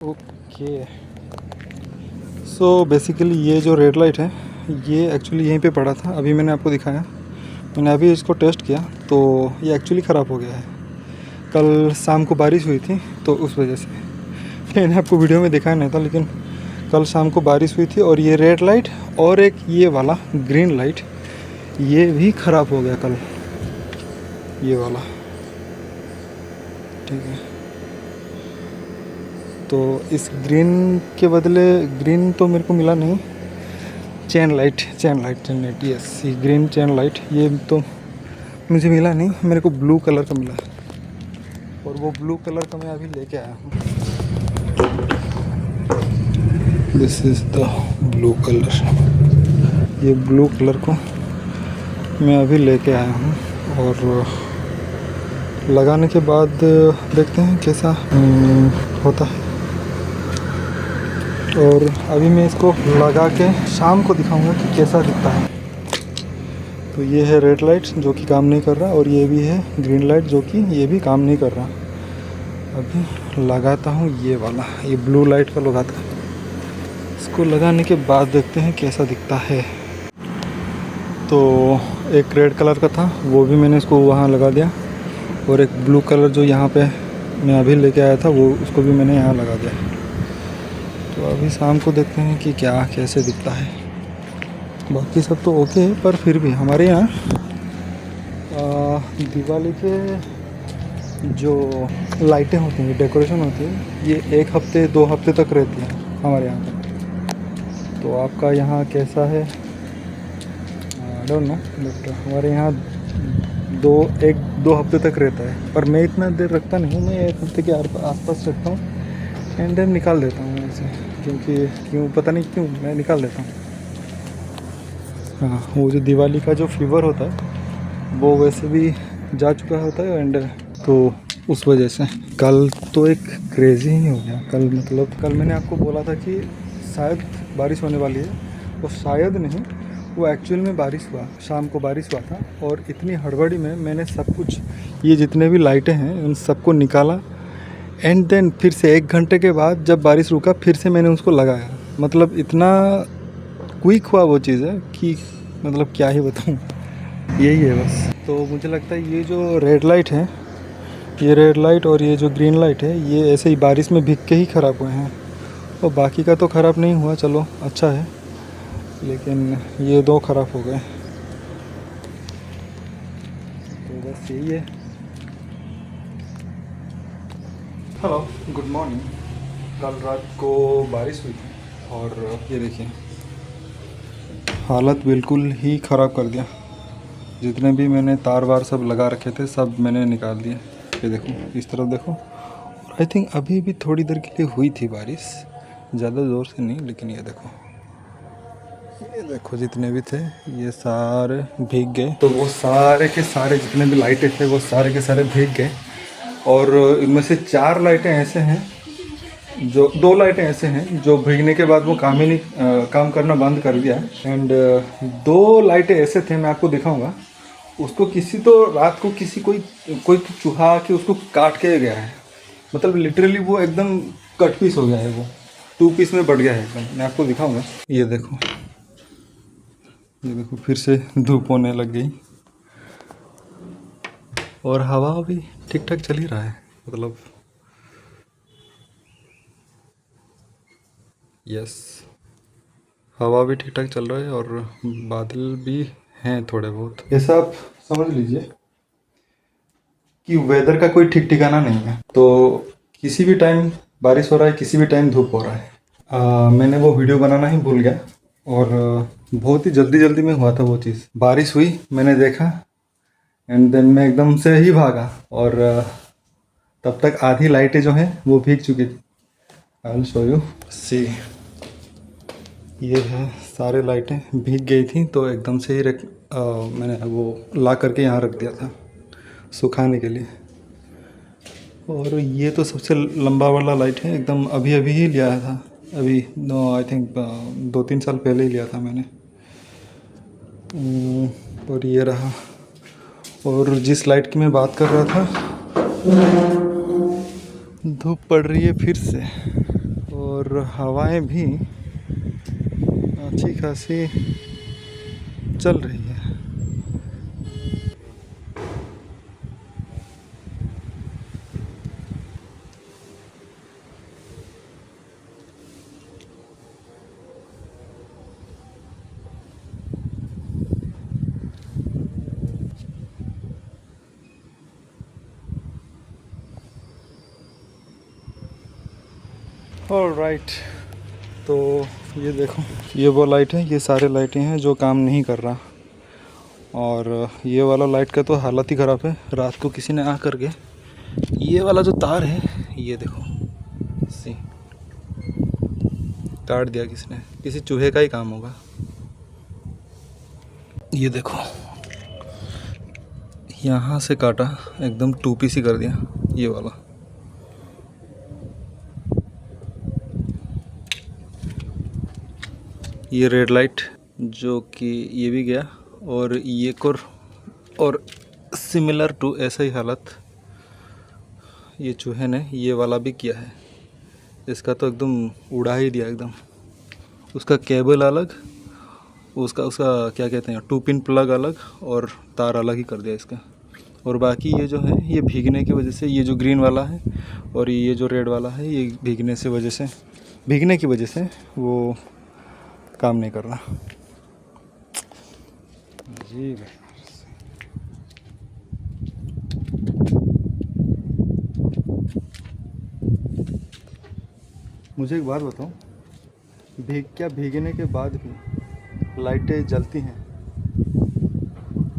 Okay, so basically ये जो red light है ये एक्चुअली यहीं पे पड़ा था, अभी मैंने आपको दिखाया। मैंने अभी इसको टेस्ट किया तो ये एक्चुअली ख़राब हो गया है। कल शाम को बारिश हुई थी तो उस वजह से मैंने आपको वीडियो में दिखाया नहीं था, लेकिन कल शाम को बारिश हुई थी और ये रेड लाइट और एक ये वाला ग्रीन लाइट ये भी ख़राब हो गया कल, ये वाला। ठीक है, तो इस ग्रीन के बदले ग्रीन तो मेरे को मिला नहीं, चेन लाइट यस, ये ग्रीन चेन लाइट ये तो मुझे मिला नहीं, मेरे को ब्लू कलर का मिला और वो ब्लू कलर का मैं अभी लेके आया हूँ। This is the blue colour, ये ब्लू कलर को मैं अभी लेके आया हूँ और लगाने के बाद देखते हैं कैसा होता है। और अभी मैं इसको लगा के शाम को दिखाऊंगा कि कैसा दिखता है। तो ये है रेड लाइट जो कि काम नहीं कर रहा और ये भी है ग्रीन लाइट जो कि ये भी काम नहीं कर रहा। अभी लगाता हूँ ये वाला, ये ब्लू लाइट का लगाता हूँ। इसको लगाने के बाद देखते हैं कैसा दिखता है। तो एक रेड कलर का था वो भी मैंने इसको वहाँ लगा दिया और एक ब्लू कलर जो यहाँ पे मैं अभी लेके आया था वो उसको भी मैंने यहाँ लगा दिया। तो अभी शाम को देखते हैं कि क्या कैसे दिखता है। बाकी सब तो ओके है, पर फिर भी हमारे यहाँ दिवाली के जो लाइटें होती हैं, डेकोरेशन होती है, ये 1 हफ्ते 2 हफ्ते तक रहती है हमारे यहाँ पर। तो आपका यहाँ कैसा है आई डोंट नो, बट हमारे यहाँ 1-2 हफ्ते तक रहता है। पर मैं इतना देर रखता नहीं हूँ, मैं 1 हफ्ते के आसपास रखता हूँ एंड देन निकाल देता हूँ ऐसे, क्यों पता नहीं क्यों मैं निकाल देता हूँ। हाँ, वो जो दिवाली का जो फीवर होता है वो वैसे भी जा चुका होता है एंड तो उस वजह से कल तो एक क्रेज़ी ही हो गया। कल मैंने आपको बोला था कि शायद बारिश होने वाली है, वो शायद नहीं, वो एक्चुअल में बारिश हुआ। शाम को बारिश हुआ था और इतनी हड़बड़ी में मैंने सब कुछ, ये जितने भी लाइटें हैं उन सबको निकाला एंड देन फिर से 1 घंटे के बाद जब बारिश रुका फिर से मैंने उसको लगाया। मतलब इतना क्विक हुआ वो चीज़ है कि मतलब क्या ही बताऊँ, यही है बस। तो मुझे लगता है ये जो रेड लाइट है, ये रेड लाइट और ये जो ग्रीन लाइट है ये ऐसे ही बारिश में भीग के ही ख़राब हुए हैं और बाकी का तो ख़राब नहीं हुआ, चलो अच्छा है, लेकिन ये 2 ख़राब हो गए। तो बस यही है। Hello, good morning. कल रात को बारिश हुई थी और ये देखिए हालत बिल्कुल ही ख़राब कर दिया। जितने भी मैंने तार वार सब लगा रखे थे सब मैंने निकाल दिए। ये देखो, इस तरफ देखो, आई थिंक अभी भी थोड़ी देर के लिए हुई थी बारिश, ज़्यादा ज़ोर से नहीं, लेकिन ये देखो जितने भी थे ये सारे भीग गए। तो वो सारे के सारे जितने भी लाइटें थे वो सारे के सारे भीग गए और इनमें से 4 लाइटें ऐसे हैं जो 2 लाइटें ऐसे हैं जो भीगने के बाद वो काम करना बंद कर दिया एंड 2 लाइटें ऐसे थे, मैं आपको दिखाऊंगा। उसको किसी तो रात को कोई चूहा के उसको काट के गया है, मतलब लिटरली वो एकदम कट पीस हो गया है, वो 2 पीस में बढ़ गया है एकदम। मैं आपको दिखाऊंगा। ये देखो फिर से धूप होने लग गई और हवा भी ठीक ठाक चल ही रहा है, मतलब यस, हवा भी ठीक ठाक चल रहा है और बादल भी हैं थोड़े बहुत। ऐसा आप समझ लीजिए कि वेदर का कोई ठीक ठिकाना नहीं है, तो किसी भी टाइम बारिश हो रहा है, किसी भी टाइम धूप हो रहा है। मैंने वो वीडियो बनाना ही भूल गया और बहुत ही जल्दी में हुआ था वो चीज़। बारिश हुई, मैंने देखा एंड देन मैं एकदम से ही भागा और तब तक आधी लाइटें जो हैं वो भीग चुकी थी। आई विल शो यू, सी, ये है सारे लाइटें भीग गई थी तो एकदम से ही मैंने वो ला करके यहाँ रख दिया था सुखाने के लिए। और ये तो सबसे लंबा वाला लाइट है, एकदम अभी ही लिया था, अभी आई थिंक 2-3 साल पहले ही लिया था मैंने। और ये रहा, और जिस लाइट की मैं बात कर रहा था, धूप पड़ रही है फिर से। और हवाएं भी अच्छी खासी चल रही है। ऑलराइट, तो ये देखो, ये वो लाइट है, ये सारे लाइटें हैं जो काम नहीं कर रहा। और ये वाला लाइट का तो हालत ही ख़राब है। रात को किसी ने आ करके ये वाला जो तार है, ये देखो सी काट दिया किसी ने। किसी चूहे का ही काम होगा। ये देखो, यहाँ से काटा, एकदम टू पीस ही कर दिया ये वाला। ये रेड लाइट जो कि ये भी गया, और ये और सिमिलर टू ऐसा ही हालत ये चूहे ने ये वाला भी किया है। इसका तो एकदम उड़ा ही दिया एकदम। उसका केबल अलग, उसका क्या कहते हैं, 2 पिन प्लग अलग और तार अलग ही कर दिया इसका। और बाकी ये जो है, ये भीगने की वजह से, ये जो ग्रीन वाला है और ये जो रेड वाला है, ये भीगने की वजह से वो काम नहीं कर रहा। जी भाई, मुझे एक बात बताओ, भीगने के बाद भी लाइटें जलती हैं?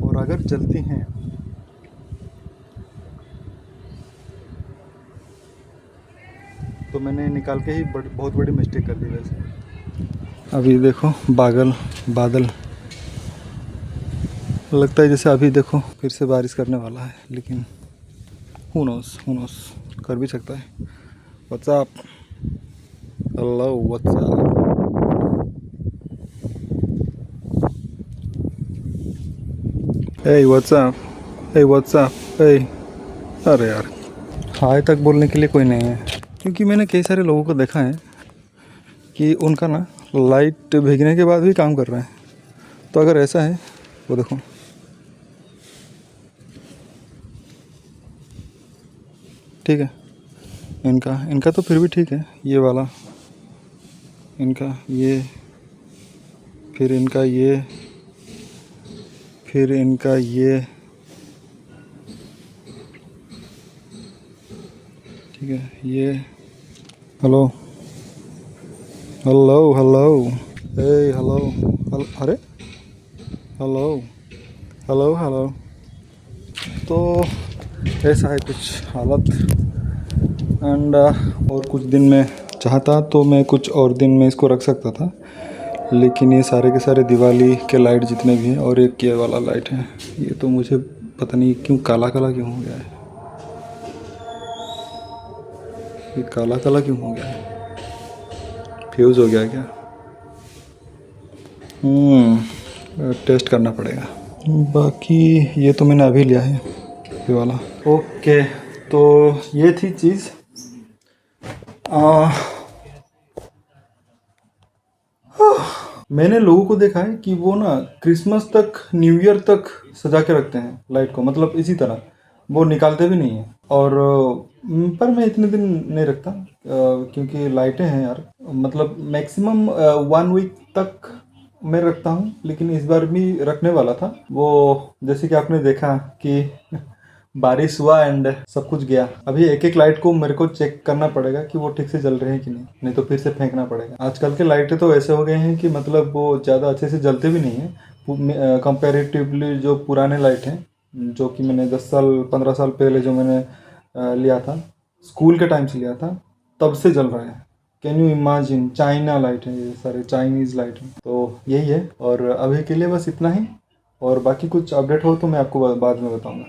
और अगर जलती हैं तो मैंने निकाल के ही बहुत बड़ी मिस्टेक कर दी वैसे। अभी देखो बादल लगता है जैसे अभी देखो फिर से बारिश करने वाला है, लेकिन हू नोस कर भी सकता है। What's up, hello what's up. What's up. अरे यार, हाय तक बोलने के लिए कोई नहीं है। क्योंकि मैंने कई सारे लोगों को देखा है कि उनका ना लाइट भीगने के बाद भी काम कर रहा है। तो अगर ऐसा है, वो देखो, ठीक है, इनका तो फिर भी ठीक है। ये वाला इनका ये, फिर इनका ये, फिर इनका ये, ठीक है। ये हेलो, अरे हेलो। तो ऐसा है कुछ हालत। एंड और कुछ दिन में चाहता तो मैं कुछ और दिन में इसको रख सकता था, लेकिन ये सारे के सारे दिवाली के लाइट जितने भी हैं, और एक ये वाला लाइट है, ये तो मुझे पता नहीं क्यों काला क्यों हो गया है। ये काला क्यों हो गया है? फ्यूज़ हो गया क्या? टेस्ट करना पड़ेगा। बाकी ये तो मैंने अभी लिया है, ये वाला। ओके, तो ये थी चीज़। मैंने लोगों को देखा है कि वो ना क्रिसमस तक, न्यू ईयर तक सजा के रखते हैं लाइट को, मतलब इसी तरह वो निकालते भी नहीं है। और पर मैं इतने दिन नहीं रखता, क्योंकि लाइटें हैं यार, मतलब मैक्सिमम 1 वीक तक मैं रखता हूँ। लेकिन इस बार भी रखने वाला था। वो जैसे कि आपने देखा कि बारिश हुआ एंड सब कुछ गया। अभी एक एक लाइट को मेरे को चेक करना पड़ेगा कि वो ठीक से जल रहे हैं कि नहीं तो फिर से फेंकना पड़ेगा। आजकल के लाइटें तो ऐसे हो गए हैं कि मतलब वो ज़्यादा अच्छे से जलते भी नहीं हैं कंपैरेटिवली जो पुराने लाइट हैं, जो कि मैंने 10 साल 15 साल पहले जो मैंने लिया था, स्कूल के टाइम से लिया था, तब से जल रहा है। Can you imagine? China light है, ये सारे चाइनीज़ लाइट हैं। तो यही है, और अभी के लिए बस इतना ही। और बाकी कुछ अपडेट हो तो मैं आपको बाद में बताऊँगा।